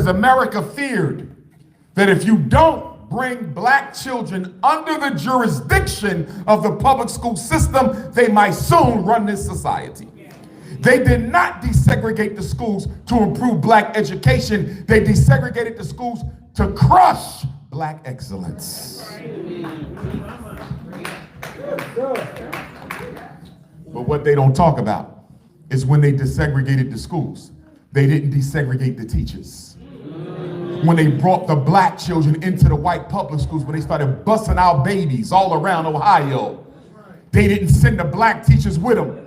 because America feared that if you don't bring black children under the jurisdiction of the public school system, they might soon run this society. They did not desegregate the schools to improve black education. They desegregated the schools to crush black excellence. But what they don't talk about is when they desegregated the schools, they didn't desegregate the teachers. When they brought the black children into the white public schools, when they started busting out babies all around Ohio, they didn't send the black teachers with them.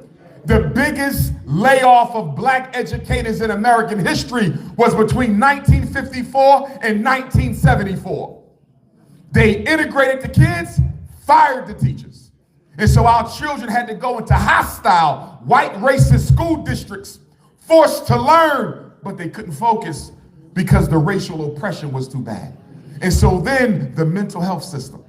The biggest layoff of black educators in American history was between 1954 and 1974. They integrated the kids, fired the teachers. And so our children had to go into hostile, white racist school districts, forced to learn, but they couldn't focus because the racial oppression was too bad. And so then the mental health system,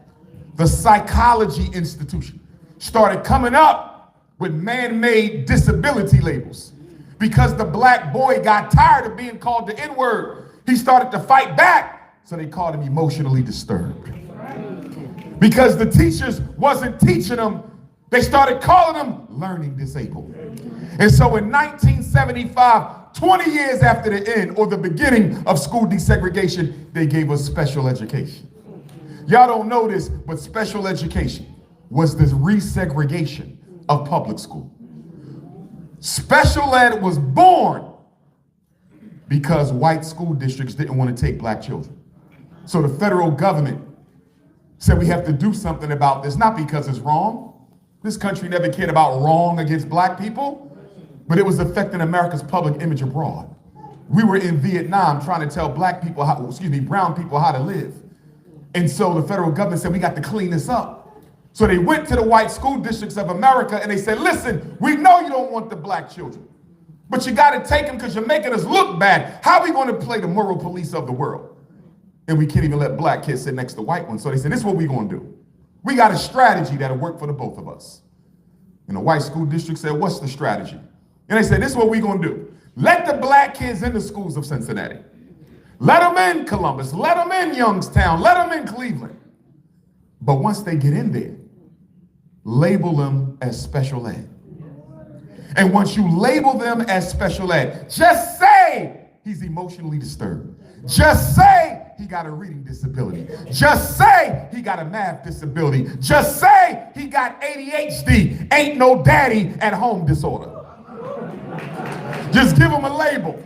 the psychology institution, started coming up with man-made disability labels. Because the black boy got tired of being called the N-word, he started to fight back, so they called him emotionally disturbed. Because the teachers wasn't teaching them, they started calling them learning disabled. And so in 1975, 20 years after the end or the beginning of school desegregation, they gave us special education. Y'all don't know this, but special education was the resegregation of public school. Special ed was born because white school districts didn't want to take black children. So the federal government said we have to do something about this, not because it's wrong. This country never cared about wrong against black people, but it was affecting America's public image abroad. We were in Vietnam trying to tell brown people how to live. And so the federal government said we got to clean this up. So they went to the white school districts of America and they said, listen, we know you don't want the black children, but you got to take them because you're making us look bad. How are we going to play the moral police of the world? And we can't even let black kids sit next to white ones. So they said, this is what we're going to do. We got a strategy that'll work for the both of us. And the white school district said, what's the strategy? And they said, this is what we're going to do. Let the black kids in the schools of Cincinnati. Let them in Columbus. Let them in Youngstown. Let them in Cleveland. But once they get in there, label them as special ed. And once you label them as special ed, just say he's emotionally disturbed. Just say he got a reading disability. Just say he got a math disability. Just say he got ADHD, ain't no daddy at home disorder. Just give him a label.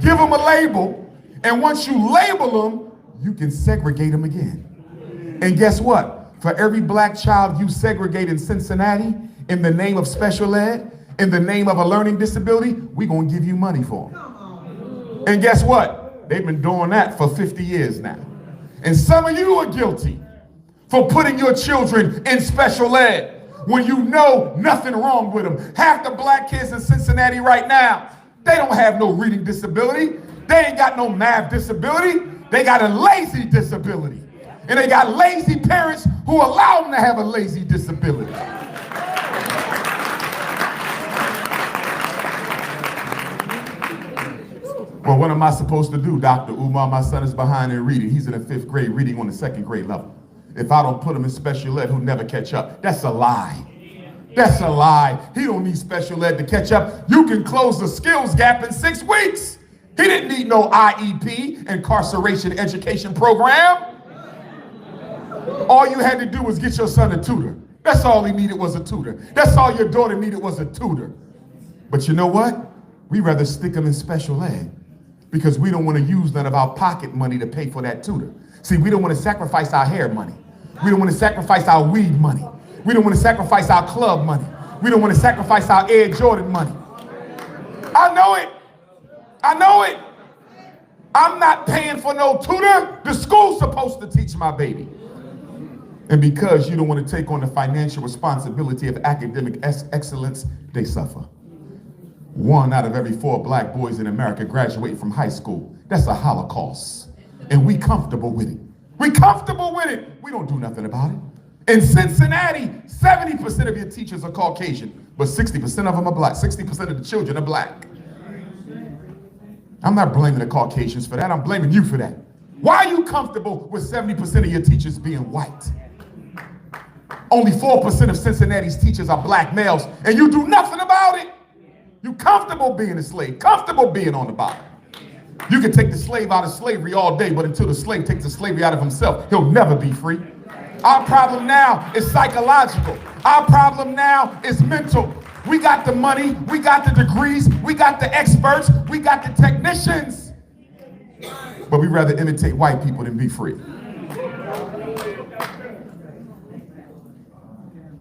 Give him a label. And once you label them, you can segregate them again. And guess what? For every black child you segregate in Cincinnati in the name of special ed, in the name of a learning disability, we're going to give you money for them. And guess what? They've been doing that for 50 years now. And some of you are guilty for putting your children in special ed when you know nothing wrong with them. Half the black kids in Cincinnati right now, they don't have no reading disability. They ain't got no math disability. They got a lazy disability. And they got lazy parents who allow them to have a lazy disability. Well, what am I supposed to do, Dr. Umar? My son is behind in reading. He's in the 5th grade, reading on the 2nd grade level. If I don't put him in special ed, he'll never catch up. That's a lie. That's a lie. He don't need special ed to catch up. You can close the skills gap in 6 weeks. He didn't need no IEP, incarceration education program. All you had to do was get your son a tutor. That's all he needed was a tutor. That's all your daughter needed was a tutor. But you know what? We'd rather stick them in special ed because we don't want to use none of our pocket money to pay for that tutor. See, we don't want to sacrifice our hair money. We don't want to sacrifice our weed money. We don't want to sacrifice our club money. We don't want to sacrifice our Air Jordan money. I know it. I know it. I'm not paying for no tutor. The school's supposed to teach my baby. And because you don't want to take on the financial responsibility of academic excellence, they suffer. 1 out of every 4 black boys in America graduate from high school. That's a Holocaust. And we comfortable with it. We comfortable with it. We don't do nothing about it. In Cincinnati, 70% of your teachers are Caucasian, but 60% of them are black. 60% of the children are black. I'm not blaming the Caucasians for that. I'm blaming you for that. Why are you comfortable with 70% of your teachers being white? Only 4% of Cincinnati's teachers are black males, and you do nothing about it. You comfortable being a slave, comfortable being on the bottom. You can take the slave out of slavery all day, but until the slave takes the slavery out of himself, he'll never be free. Our problem now is psychological. Our problem now is mental. We got the money, we got the degrees, we got the experts, we got the technicians. But we rather imitate white people than be free.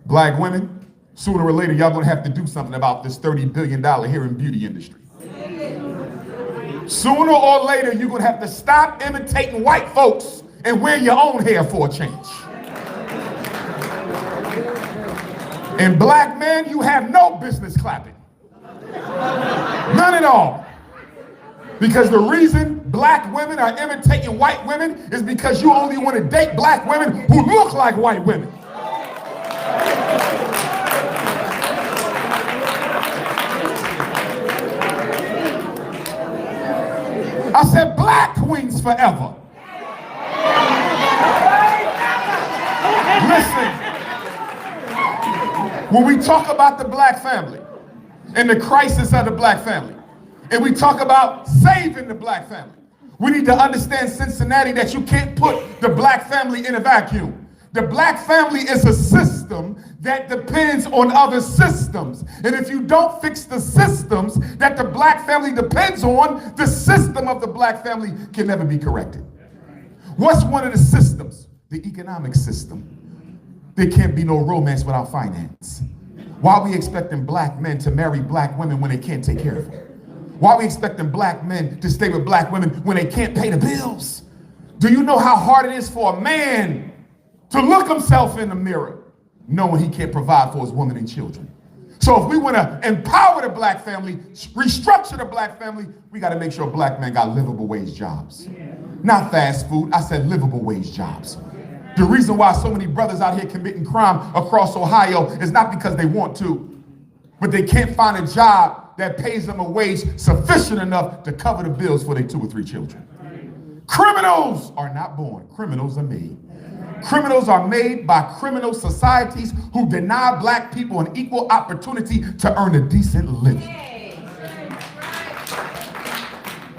Black women, sooner or later, y'all gonna have to do something about this $30 billion hair and beauty industry. Sooner or later, you're gonna have to stop imitating white folks and wear your own hair for a change. And black men, you have no business clapping. None at all. Because the reason black women are imitating white women is because you only want to date black women who look like white women. I said black queens forever. Listen. When we talk about the black family and the crisis of the black family, and we talk about saving the black family, we need to understand, Cincinnati, that you can't put the black family in a vacuum. The black family is a system that depends on other systems. And if you don't fix the systems that the black family depends on, the system of the black family can never be corrected. What's one of the systems? The economic system. There can't be no romance without finance. Why are we expecting black men to marry black women when they can't take care of them? Why are we expecting black men to stay with black women when they can't pay the bills? Do you know how hard it is for a man to look himself in the mirror knowing he can't provide for his woman and children? So if we want to empower the black family, restructure the black family, we got to make sure black men got livable wage jobs. Not fast food, I said livable wage jobs. The reason why so many brothers out here committing crime across Ohio is not because they want to, but they can't find a job that pays them a wage sufficient enough to cover the bills for their 2 or 3 children. Criminals are not born, criminals are made. Criminals are made by criminal societies who deny black people an equal opportunity to earn a decent living.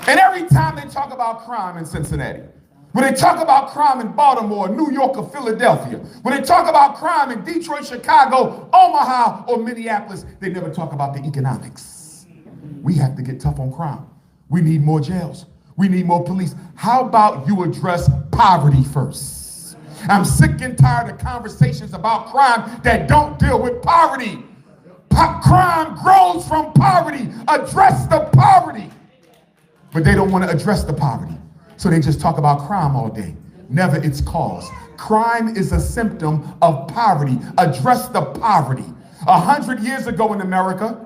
And every time they talk about crime in Cincinnati, when they talk about crime in Baltimore, New York, or Philadelphia, when they talk about crime in Detroit, Chicago, Omaha, or Minneapolis, they never talk about the economics. We have to get tough on crime. We need more jails. We need more police. How about you address poverty first? I'm sick and tired of conversations about crime that don't deal with poverty. Crime grows from poverty. Address the poverty. But they don't want to address the poverty. So they just talk about crime all day, never its cause. Crime is a symptom of poverty. Address the poverty. 100 years ago in America,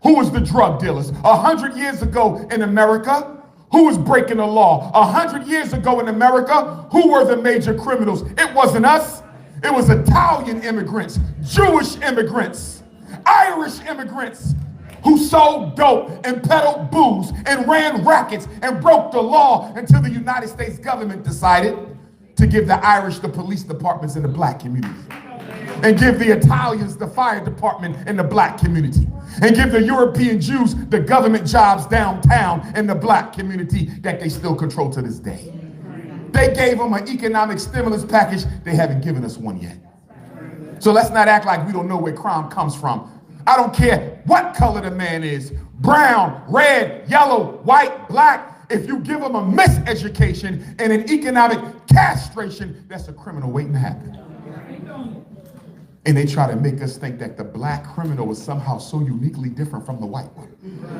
who was the drug dealers? 100 years ago in America, who was breaking the law? 100 years ago in America, who were the major criminals? It wasn't us. It was Italian immigrants, Jewish immigrants, Irish immigrants, who sold dope and peddled booze and ran rackets and broke the law until the United States government decided to give the Irish the police departments in the black community, and give the Italians the fire department in the black community, and give the European Jews the government jobs downtown in the black community that they still control to this day. They gave them an economic stimulus package. They haven't given us one yet. So let's not act like we don't know where crime comes from. I don't care what color the man is, brown, red, yellow, white, black. If you give him a miseducation and an economic castration, that's a criminal waiting to happen. And they try to make us think that the black criminal is somehow so uniquely different from the white one.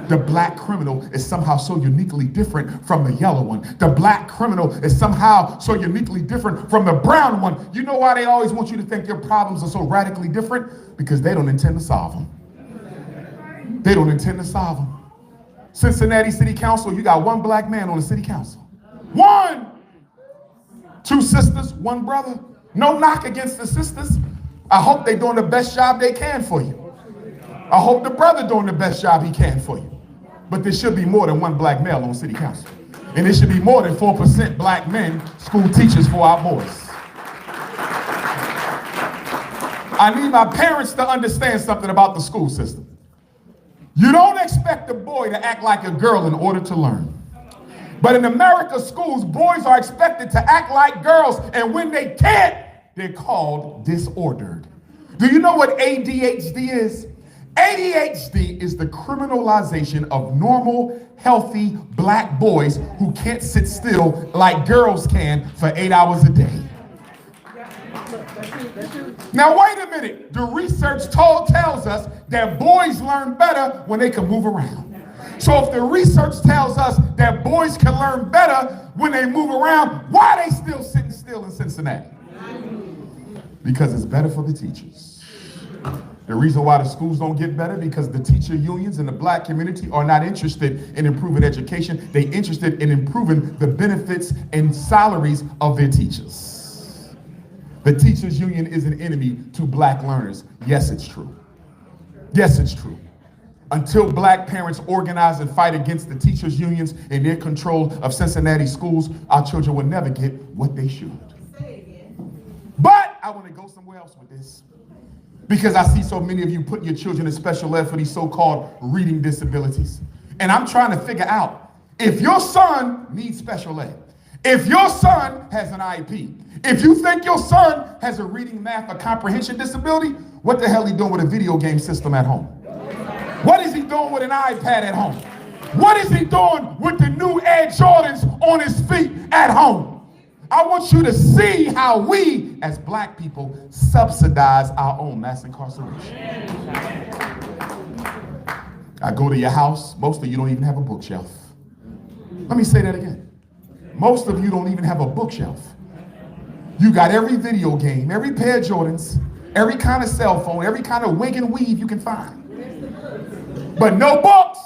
The black criminal is somehow so uniquely different from the yellow one. The black criminal is somehow so uniquely different from the brown one. You know why they always want you to think your problems are so radically different? Because they don't intend to solve them. They don't intend to solve them. Cincinnati City Council, you got one black man on the city council. One! 2 sisters, 1 brother. No knock against the sisters. I hope they're doing the best job they can for you. I hope the brother doing the best job he can for you. But there should be more than one black male on city council. And there should be more than 4% black men school teachers for our boys. I need my parents to understand something about the school system. You don't expect a boy to act like a girl in order to learn. But in America's schools, boys are expected to act like girls, and when they can't, they're called disordered. Do you know what ADHD is? ADHD is the criminalization of normal, healthy black boys who can't sit still like girls can for 8 hours a day. Now wait a minute. The research tells us that boys learn better when they can move around. So if the research tells us that boys can learn better when they move around, why are they still sitting still in Cincinnati? Because it's better for the teachers. The reason why the schools don't get better, because the teacher unions in the black community are not interested in improving education. They're interested in improving the benefits and salaries of their teachers. The teachers union is an enemy to black learners. Yes, it's true. Yes, it's true. Until black parents organize and fight against the teachers unions and their control of Cincinnati schools, our children will never get what they should. But I want to go somewhere else with this, because I see so many of you putting your children in special ed for these so-called reading disabilities. And I'm trying to figure out, if your son needs special ed, if your son has an IEP, if you think your son has a reading, math, or comprehension disability, what the hell are you doing with a video game system at home? What is he doing with an iPad at home? What is he doing with the new Air Jordans on his feet at home? I want you to see how we, as black people, subsidize our own mass incarceration. I go to your house, most of you don't even have a bookshelf. Let me say that again. Most of you don't even have a bookshelf. You got every video game, every pair of Jordans, every kind of cell phone, every kind of wig and weave you can find. But no books.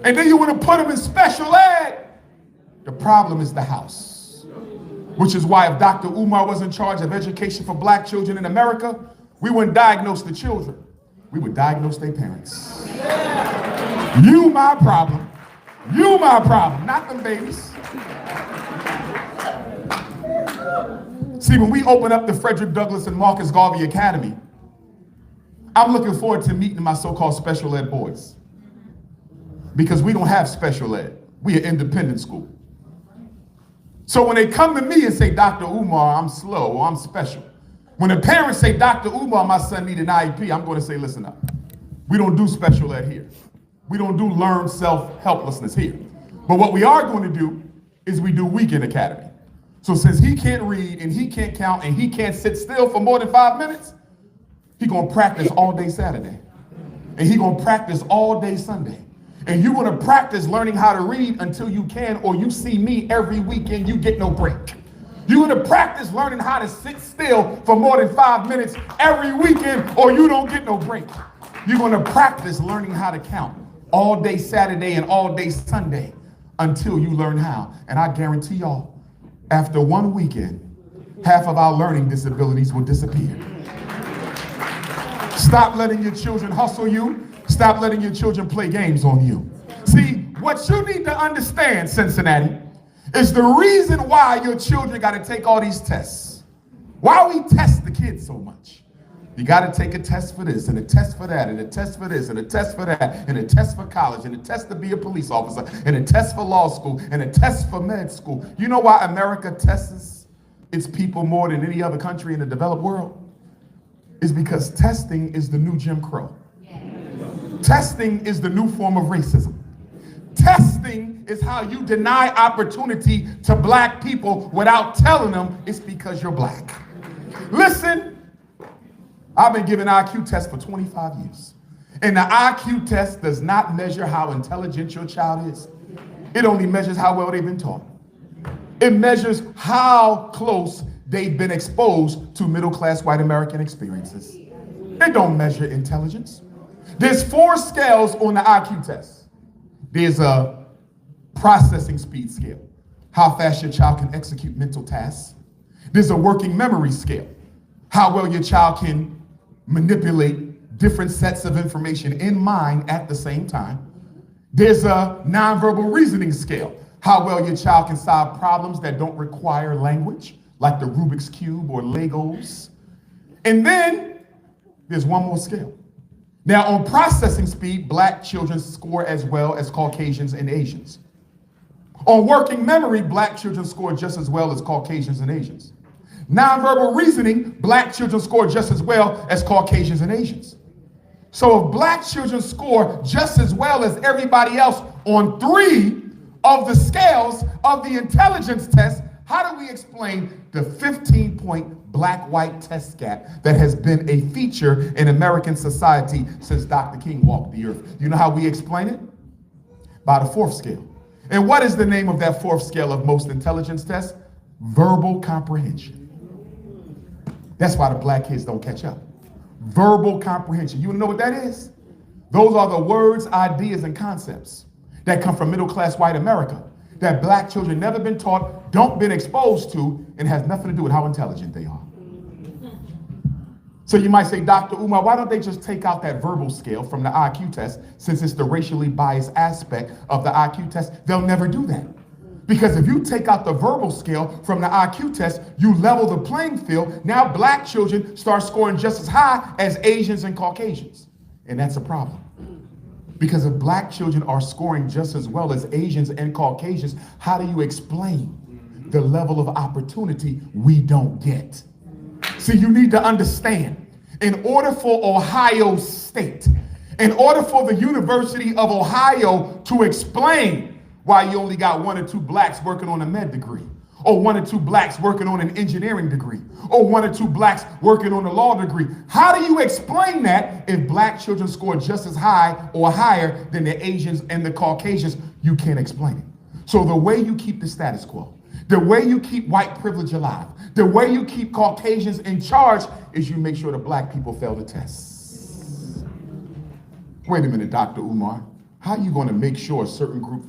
And then you want to put them in special ed. The problem is the house. Which is why if Dr. Umar was in charge of education for black children in America, we wouldn't diagnose the children. We would diagnose their parents. You my problem. You my problem, not them babies. See, when we open up the Frederick Douglass and Marcus Garvey Academy, I'm looking forward to meeting my so-called special ed boys. Because we don't have special ed. We are independent school. So when they come to me and say, Dr. Umar, I'm slow or I'm special. When the parents say, Dr. Umar, my son needs an IEP, I'm going to say, listen up. We don't do special ed here. We don't do learned self-helplessness here. But what we are going to do is we do weekend academy. So since he can't read and he can't count and he can't sit still for more than 5 minutes, he's going to practice all day Saturday. And he's going to practice all day Sunday. And you're going to practice learning how to read until you can, or you see me every weekend, you get no break. You're going to practice learning how to sit still for more than 5 minutes every weekend, or you don't get no break. You're going to practice learning how to count all day Saturday and all day Sunday until you learn how. And I guarantee y'all, after one weekend, half of our learning disabilities will disappear. Stop letting your children hustle you. Stop letting your children play games on you. See, what you need to understand, Cincinnati, is the reason why your children got to take all these tests. Why we test the kids so much. You got to take a test for this, and a test for that, and a test for this, and a test for that, and a test for college, and a test to be a police officer, and a test for law school, and a test for med school. You know why America tests its people more than any other country in the developed world? Is because testing is the new Jim Crow. Testing is the new form of racism. Testing is how you deny opportunity to black people without telling them it's because you're black. Listen, I've been giving IQ tests for 25 years. And the IQ test does not measure how intelligent your child is. It only measures how well they've been taught. It measures how close they've been exposed to middle-class white American experiences. It don't measure intelligence. There's 4 scales on the IQ test. There's a processing speed scale, how fast your child can execute mental tasks. There's a working memory scale, how well your child can manipulate different sets of information in mind at the same time. There's a nonverbal reasoning scale, how well your child can solve problems that don't require language, like the Rubik's Cube or Legos. And then there's one more scale. Now, on processing speed, black children score as well as Caucasians and Asians. On working memory, black children score just as well as Caucasians and Asians. Nonverbal reasoning, black children score just as well as Caucasians and Asians. So if black children score just as well as everybody else on 3 of the scales of the intelligence test, how do we explain the 15-point black-white test gap that has been a feature in American society since Dr. King walked the earth? You know how we explain it? By the 4th scale. And what is the name of that 4th scale of most intelligence tests? Verbal comprehension. That's why the black kids don't catch up. Verbal comprehension. You know what that is? Those are the words, ideas, and concepts that come from middle-class white America that black children never been taught, don't been exposed to, and has nothing to do with how intelligent they are. So you might say, Dr. Umar, why don't they just take out that verbal scale from the IQ test, since it's the racially biased aspect of the IQ test? They'll never do that. Because if you take out the verbal scale from the IQ test, you level the playing field. Now black children start scoring just as high as Asians and Caucasians. And that's a problem. Because if black children are scoring just as well as Asians and Caucasians, how do you explain the level of opportunity we don't get? See, you need to understand, in order for Ohio State, in order for the University of Ohio to explain why you only got 1 or 2 blacks working on a med degree, or 1 or 2 blacks working on an engineering degree, or 1 or 2 blacks working on a law degree. How do you explain that if black children score just as high or higher than the Asians and the Caucasians? You can't explain it. So the way you keep the status quo, the way you keep white privilege alive, the way you keep Caucasians in charge is you make sure the black people fail the tests. Wait a minute, Dr. Umar. How are you going to make sure a certain group